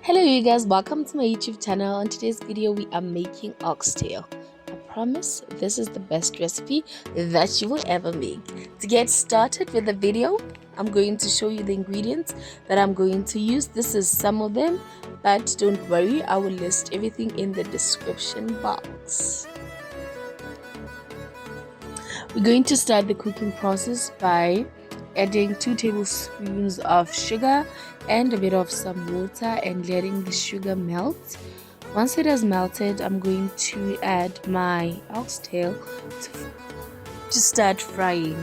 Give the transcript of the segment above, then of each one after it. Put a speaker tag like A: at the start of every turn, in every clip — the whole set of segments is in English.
A: Hello you guys, welcome to my YouTube channel. In today's video we are making oxtail. I promise this is the best recipe that you will ever make. To get started with the video, I'm going to show you the ingredients that I'm going to use. This is some of them, but don't worry, I will list everything in the description box. We're going to start the cooking process by adding 2 tablespoons of sugar and a bit of some water and letting the sugar melt. Once it has melted, I'm going to add my oxtail to start frying.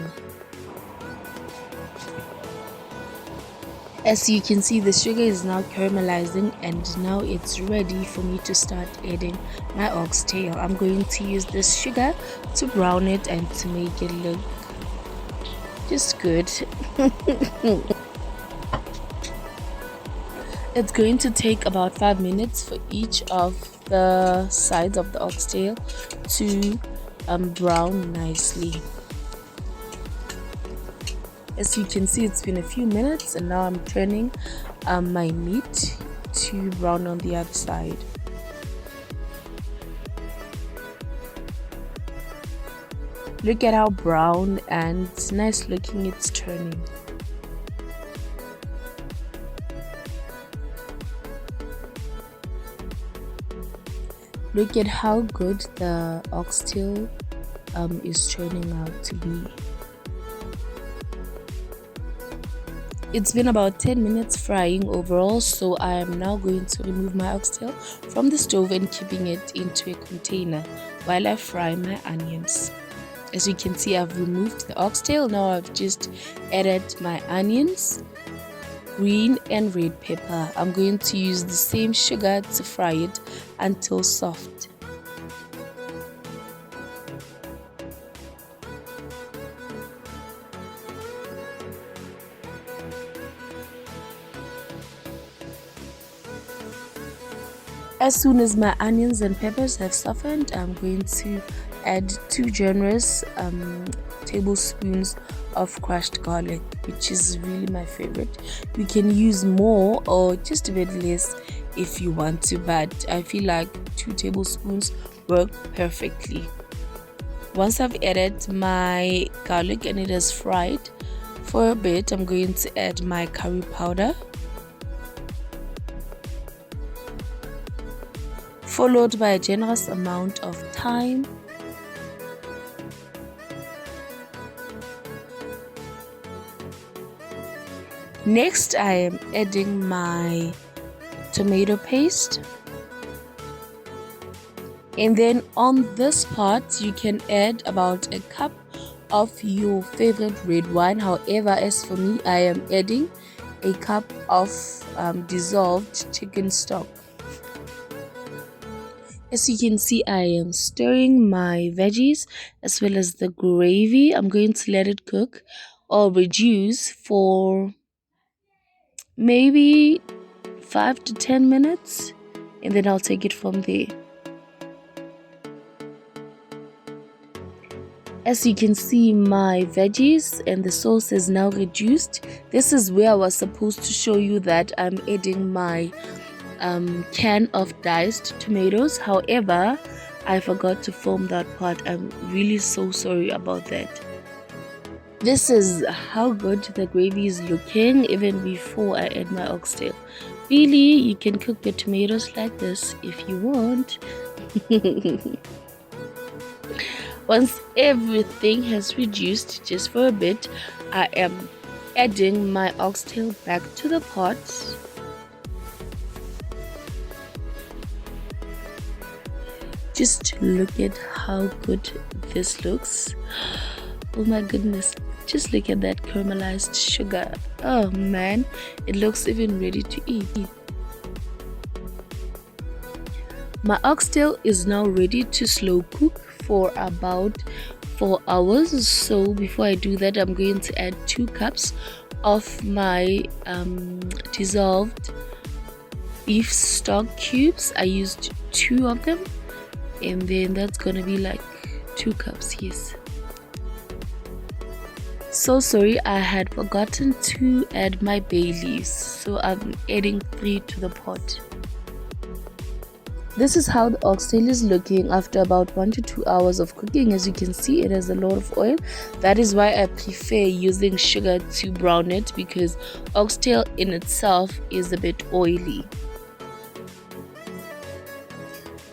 A: As you can see, the sugar is now caramelizing and now it's ready for me to start adding my oxtail. I'm going to use this sugar to brown it and to make it look just good. It's going to take about 5 minutes for each of the sides of the oxtail to brown nicely. As you can see, it's been a few minutes and now I'm turning my meat to brown on the other side. Look at how brown and nice looking it's turning. Look at how good the oxtail is turning out to be. It's been about 10 minutes frying overall, so I am now going to remove my oxtail from the stove and keeping it into a container while I fry my onions. As you can see, I've removed the oxtail. Now I've just added my onions, green and red pepper. I'm going to use the same sugar to fry it until soft. As soon as my onions and peppers have softened, I'm going to add 2 generous tablespoons of crushed garlic, which is really my favorite. You can use more or just a bit less if you want to, but I feel like 2 tablespoons work perfectly. Once I've added my garlic and it has fried for a bit, I'm going to add my curry powder, followed by a generous amount of thyme, next I am adding my tomato paste, and then on this part you can add about a cup of your favorite red wine. However, as for me, I am adding a cup of dissolved chicken stock. As you can see, I am stirring my veggies as well as the gravy. I'm going to let it cook or reduce for maybe 5 to 10 minutes and then I'll take it from there. As you can see, my veggies and the sauce is now reduced. This is where I was supposed to show you that I'm adding my can of diced tomatoes. However, I forgot to film that part. I'm really so sorry about that. This is how good the gravy is looking even before I add my oxtail. Really, you can cook your tomatoes like this if you want. Once everything has reduced just for a bit, I am adding my oxtail back to the pot. Just look at how good this looks. Oh my goodness, just look at that caramelized sugar. Oh man, it looks even ready to eat. My oxtail is now ready to slow cook for about 4 hours. So before I do that, I'm going to add 2 cups of my dissolved beef stock cubes. I used 2 of them, and then that's gonna be like 2 cups. Yes, so sorry, I had forgotten to add my bay leaves, so I'm adding 3 to the pot. This is how the oxtail is looking after about 1 to 2 hours of cooking. As you can see, it has a lot of oil. That is why I prefer using sugar to brown it, because oxtail in itself is a bit oily.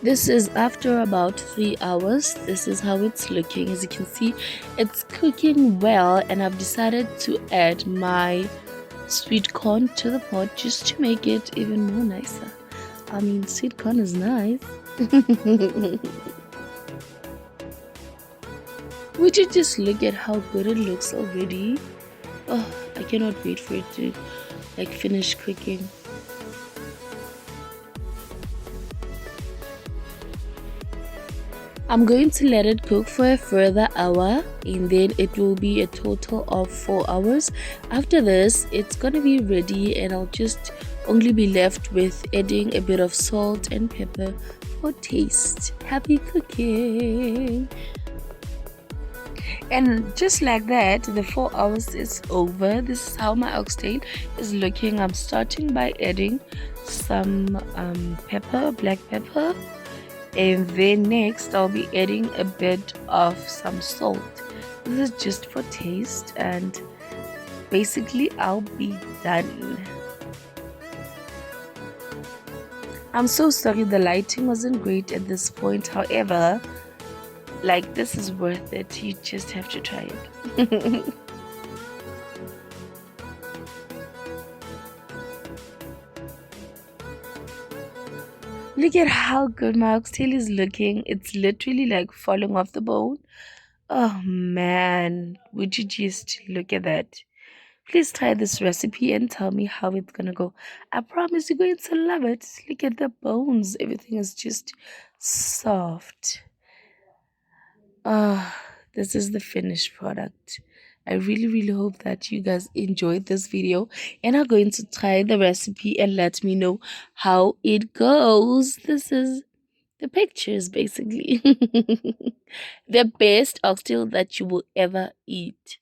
A: This is after about 3 hours. This is how it's looking. As you can see, it's cooking well, and I've decided to add my sweet corn to the pot just to make it even more nicer. I mean, sweet corn is nice. Would you just look at how good it looks already? Oh, I cannot wait for it to finish cooking. I'm going to let it cook for a further hour, and then it will be a total of 4 hours. After this, it's gonna be ready, and I'll just only be left with adding a bit of salt and pepper for taste. Happy cooking! And just like that, the 4 hours is over. This is how my oxtail is looking. I'm starting by adding some pepper, black pepper, and then next I'll be adding a bit of some salt. This is just for taste, and basically I'll be done. I'm so sorry the lighting wasn't great at this point. However, this is worth it. You just have to try it. Look at how good my oxtail is looking. It's literally like falling off the bone. Oh man, would you just look at that? Please try this recipe and tell me how it's gonna go. I promise you're going to love it. Look at the bones. Everything is just soft. Ah, this is the finished product. I really hope that you guys enjoyed this video and are going to try the recipe and let me know how it goes. This is the pictures, basically. The best oxtail that you will ever eat.